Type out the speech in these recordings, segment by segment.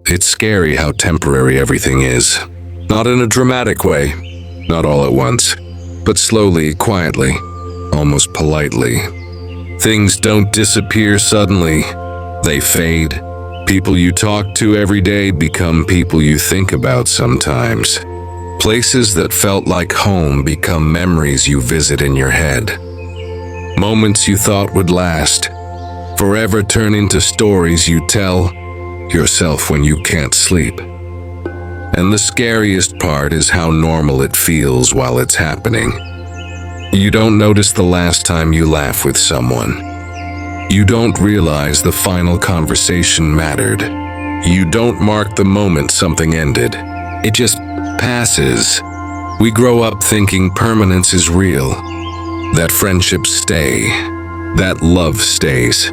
It's scary how temporary everything is. Not in a dramatic way, not all at once, but slowly, quietly, almost politely. Things don't disappear suddenly. They fade. People you talk to every day become people you think about sometimes. Places that felt like home become memories you visit in your head. Moments you thought would last forever turn into stories you tell yourself when you can't sleep. And the scariest part is how normal it feels while it's happening. You don't notice the last time you laugh with someone. You don't realize the final conversation mattered. You don't mark the moment something ended. It just passes. We grow up thinking permanence is real, that friendships stay, that love stays,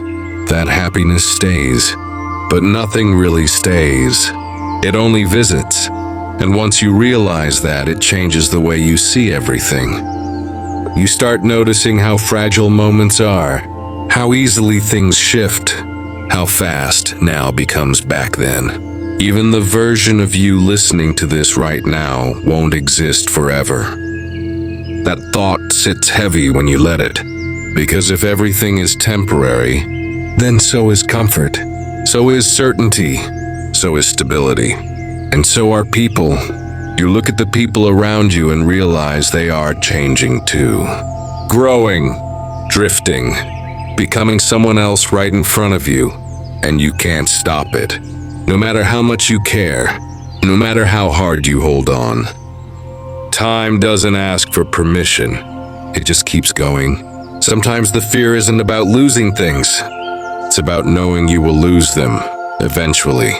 that happiness stays, but nothing really stays. It only visits, and once you realize that, it changes the way you see everything. You start noticing how fragile moments are, how easily things shift, how fast now becomes back then. Even the version of you listening to this right now won't exist forever. That thought sits heavy when you let it, because if everything is temporary, then so is comfort, so is certainty, so is stability, and so are people. You look at the people around you and realize they are changing too. Growing, drifting, becoming someone else right in front of you, and you can't stop it. No matter how much you care, no matter how hard you hold on. Time doesn't ask for permission. It just keeps going. Sometimes the fear isn't about losing things. It's about knowing you will lose them, eventually.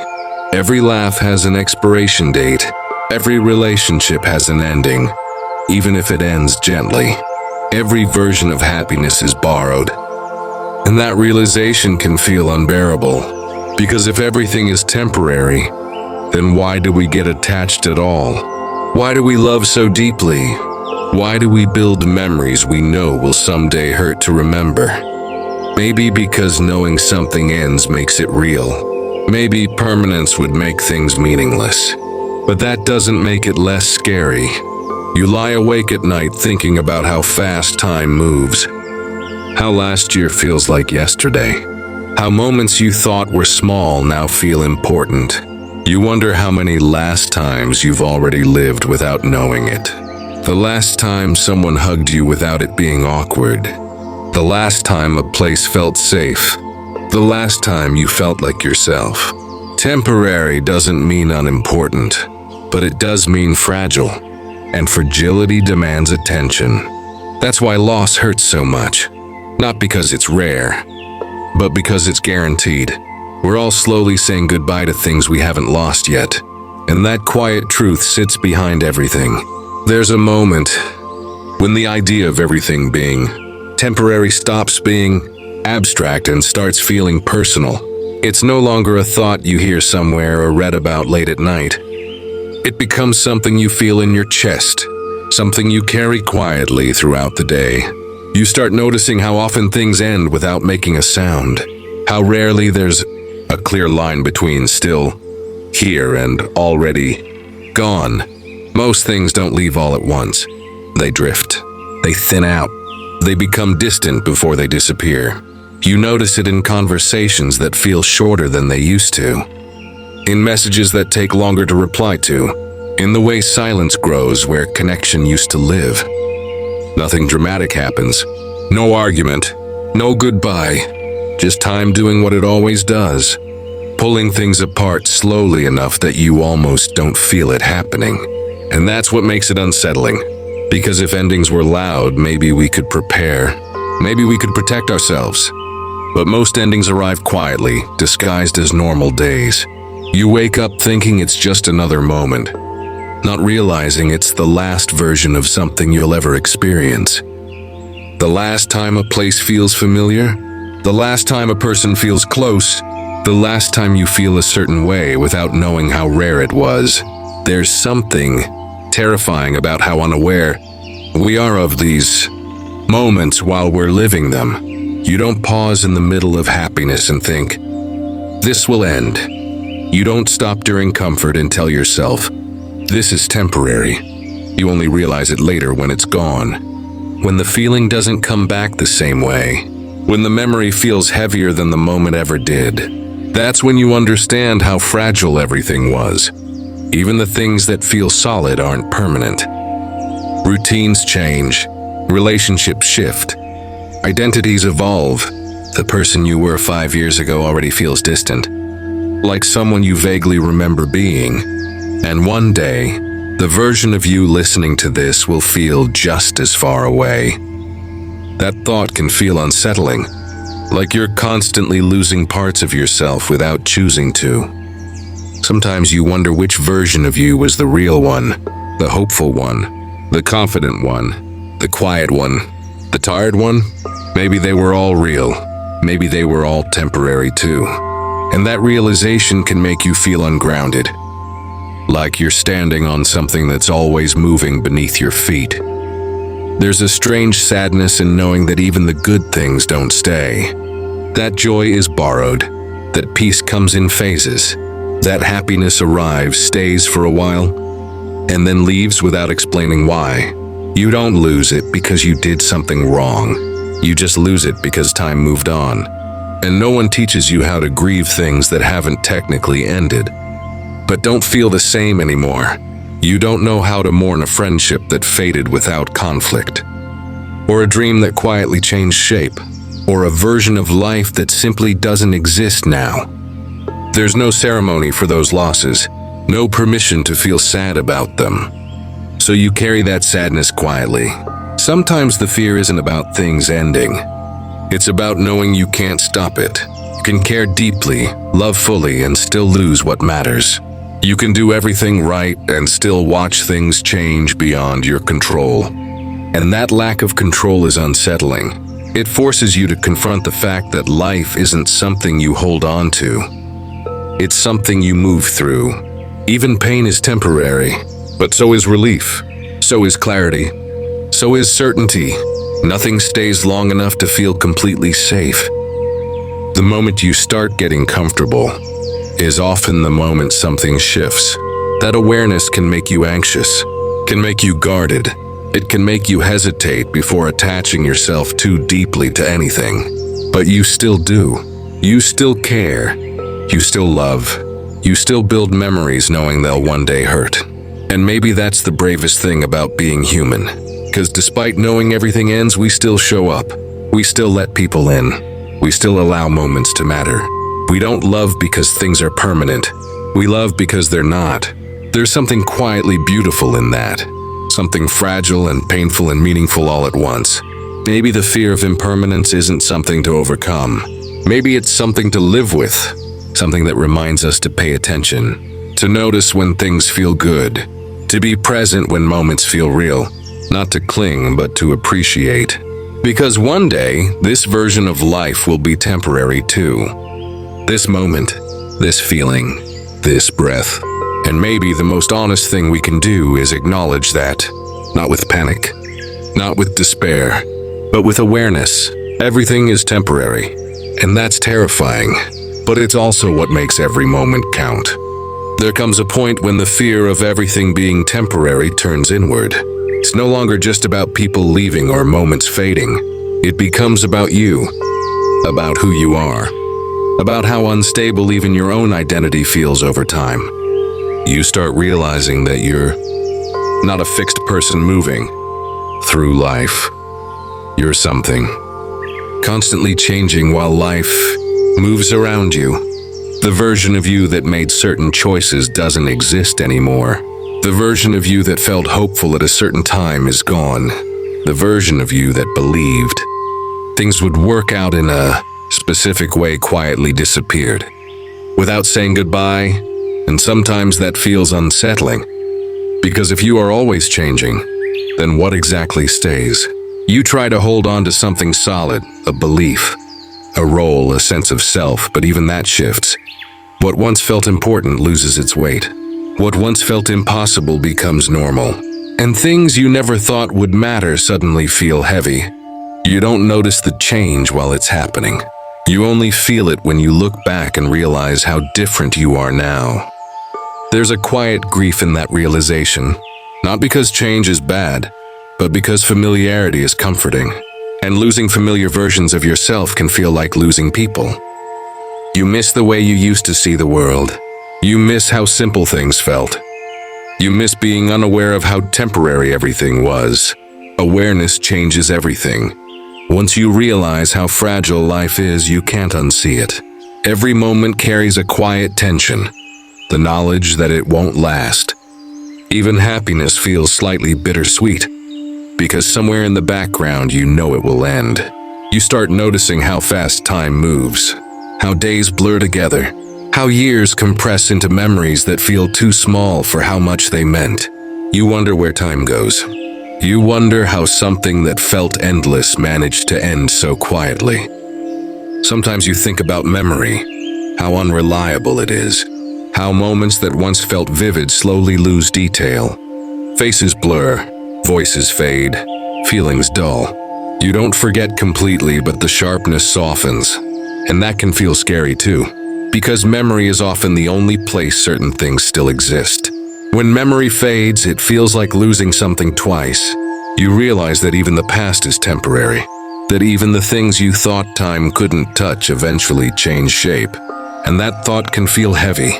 Every laugh has an expiration date. Every relationship has an ending, even if it ends gently. Every version of happiness is borrowed. And that realization can feel unbearable. Because if everything is temporary, then why do we get attached at all? Why do we love so deeply? Why do we build memories we know will someday hurt to remember? Maybe because knowing something ends makes it real. Maybe permanence would make things meaningless. But that doesn't make it less scary. You lie awake at night thinking about how fast time moves. How last year feels like yesterday. How moments you thought were small now feel important. You wonder how many last times you've already lived without knowing it. The last time someone hugged you without it being awkward. The last time a place felt safe. The last time you felt like yourself. Temporary doesn't mean unimportant, but it does mean fragile. And fragility demands attention. That's why loss hurts so much. Not because it's rare, but because it's guaranteed. We're all slowly saying goodbye to things we haven't lost yet. And that quiet truth sits behind everything. There's a moment when the idea of everything being temporary stops being abstract and starts feeling personal. It's no longer a thought you hear somewhere or read about late at night. It becomes something you feel in your chest, something you carry quietly throughout the day. You start noticing how often things end without making a sound, how rarely there's a clear line between still here and already gone. Most things don't leave all at once. They drift. They thin out. They become distant before they disappear. You notice it in conversations that feel shorter than they used to, in messages that take longer to reply to, in the way silence grows where connection used to live. Nothing dramatic happens. No argument. No goodbye. Just time doing what it always does. Pulling things apart slowly enough that you almost don't feel it happening. And that's what makes it unsettling. Because if endings were loud, maybe we could prepare. Maybe we could protect ourselves. But most endings arrive quietly, disguised as normal days. You wake up thinking it's just another moment, not realizing it's the last version of something you'll ever experience. The last time a place feels familiar, the last time a person feels close, the last time you feel a certain way without knowing how rare it was. There's something terrifying about how unaware we are of these moments while we're living them. You don't pause in the middle of happiness and think, this will end. You don't stop during comfort and tell yourself, "This is temporary." You only realize it later when it's gone. When the feeling doesn't come back the same way. When the memory feels heavier than the moment ever did. That's when you understand how fragile everything was. Even the things that feel solid aren't permanent. Routines change. Relationships shift. Identities evolve. The person you were 5 years ago already feels distant. Like someone you vaguely remember being. And one day, the version of you listening to this will feel just as far away. That thought can feel unsettling, like you're constantly losing parts of yourself without choosing to. Sometimes you wonder which version of you was the real one, the hopeful one, the confident one, the quiet one, the tired one. Maybe they were all real. Maybe they were all temporary too. And that realization can make you feel ungrounded. Like you're standing on something that's always moving beneath your feet. There's a strange sadness in knowing that even the good things don't stay. That joy is borrowed, that peace comes in phases, that happiness arrives, stays for a while, and then leaves without explaining why. You don't lose it because you did something wrong. You just lose it because time moved on. And no one teaches you how to grieve things that haven't technically ended, but don't feel the same anymore. You don't know how to mourn a friendship that faded without conflict, or a dream that quietly changed shape, or a version of life that simply doesn't exist now. There's no ceremony for those losses, no permission to feel sad about them. So you carry that sadness quietly. Sometimes the fear isn't about things ending. It's about knowing you can't stop it. You can care deeply, love fully, and still lose what matters. You can do everything right and still watch things change beyond your control. And that lack of control is unsettling. It forces you to confront the fact that life isn't something you hold on to. It's something you move through. Even pain is temporary, but so is relief. So is clarity. So is certainty. Nothing stays long enough to feel completely safe. The moment you start getting comfortable is often the moment something shifts. That awareness can make you anxious, can make you guarded. It can make you hesitate before attaching yourself too deeply to anything. But you still do. You still care. You still love. You still build memories knowing they'll one day hurt. And maybe that's the bravest thing about being human. Because despite knowing everything ends, we still show up. We still let people in. We still allow moments to matter. We don't love because things are permanent. We love because they're not. There's something quietly beautiful in that. Something fragile and painful and meaningful all at once. Maybe the fear of impermanence isn't something to overcome. Maybe it's something to live with. Something that reminds us to pay attention. To notice when things feel good. To be present when moments feel real. Not to cling, but to appreciate. Because one day, this version of life will be temporary too. This moment, this feeling, this breath. And maybe the most honest thing we can do is acknowledge that. Not with panic, not with despair, but with awareness. Everything is temporary. And that's terrifying. But it's also what makes every moment count. There comes a point when the fear of everything being temporary turns inward. It's no longer just about people leaving or moments fading. It becomes about you, about who you are, about how unstable even your own identity feels over time. You start realizing that you're not a fixed person moving through life. You're something, constantly changing while life moves around you. The version of you that made certain choices doesn't exist anymore. The version of you that felt hopeful at a certain time is gone. The version of you that believed things would work out in a specific way quietly disappeared, without saying goodbye, and sometimes that feels unsettling. Because if you are always changing, then what exactly stays? You try to hold on to something solid, a belief, a role, a sense of self, but even that shifts. What once felt important loses its weight. What once felt impossible becomes normal. And things you never thought would matter suddenly feel heavy. You don't notice the change while it's happening. You only feel it when you look back and realize how different you are now. There's a quiet grief in that realization, not because change is bad, but because familiarity is comforting, and losing familiar versions of yourself can feel like losing people. You miss the way you used to see the world. You miss how simple things felt. You miss being unaware of how temporary everything was. Awareness changes everything. Once you realize how fragile life is, you can't unsee it. Every moment carries a quiet tension, the knowledge that it won't last. Even happiness feels slightly bittersweet, because somewhere in the background you know it will end. You start noticing how fast time moves, how days blur together, how years compress into memories that feel too small for how much they meant. You wonder where time goes. You wonder how something that felt endless managed to end so quietly. Sometimes you think about memory, how unreliable it is, how moments that once felt vivid slowly lose detail. Faces blur, voices fade, feelings dull. You don't forget completely, but the sharpness softens. And that can feel scary too, because memory is often the only place certain things still exist. When memory fades, it feels like losing something twice. You realize that even the past is temporary, that even the things you thought time couldn't touch eventually change shape. And that thought can feel heavy,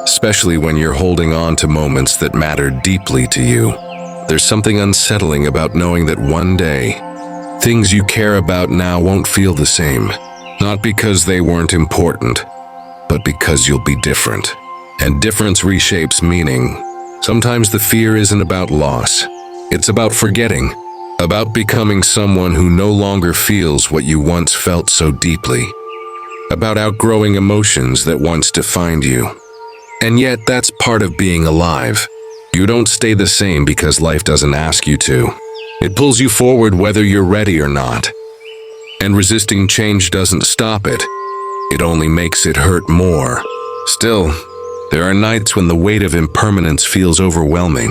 especially when you're holding on to moments that matter deeply to you. There's something unsettling about knowing that one day, things you care about now won't feel the same. Not because they weren't important, but because you'll be different. And difference reshapes meaning. Sometimes the fear isn't about loss. It's about forgetting, about becoming someone who no longer feels what you once felt so deeply, about outgrowing emotions that once defined you. And yet, that's part of being alive. You don't stay the same because life doesn't ask you to. It pulls you forward whether you're ready or not. And resisting change doesn't stop it. It only makes it hurt more. Still, there are nights when the weight of impermanence feels overwhelming.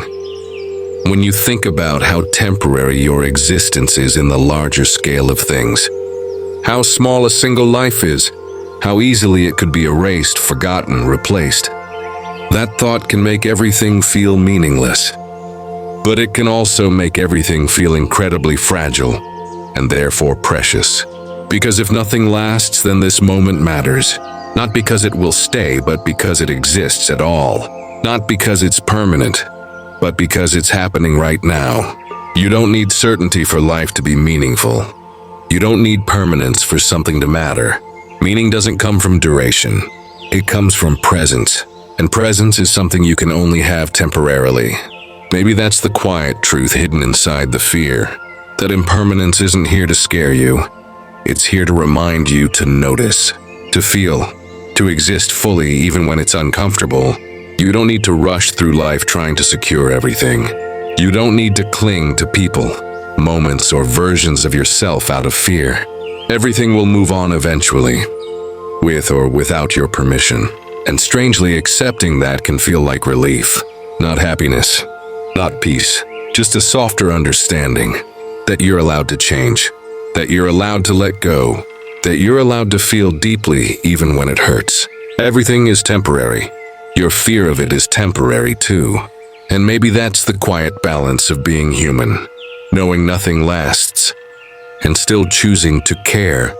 When you think about how temporary your existence is in the larger scale of things, how small a single life is, how easily it could be erased, forgotten, replaced. That thought can make everything feel meaningless. But it can also make everything feel incredibly fragile, and therefore precious. Because if nothing lasts, then this moment matters. Not because it will stay, but because it exists at all. Not because it's permanent, but because it's happening right now. You don't need certainty for life to be meaningful. You don't need permanence for something to matter. Meaning doesn't come from duration. It comes from presence. And presence is something you can only have temporarily. Maybe that's the quiet truth hidden inside the fear. That impermanence isn't here to scare you. It's here to remind you to notice, to feel, to exist fully even when it's uncomfortable. You don't need to rush through life trying to secure everything. You don't need to cling to people, moments, or versions of yourself out of fear. Everything will move on eventually, with or without your permission. And strangely, accepting that can feel like relief. Not happiness, not peace, just a softer understanding that you're allowed to change, that you're allowed to let go, that you're allowed to feel deeply even when it hurts. Everything is temporary. Your fear of it is temporary too. And maybe that's the quiet balance of being human, knowing nothing lasts, and still choosing to care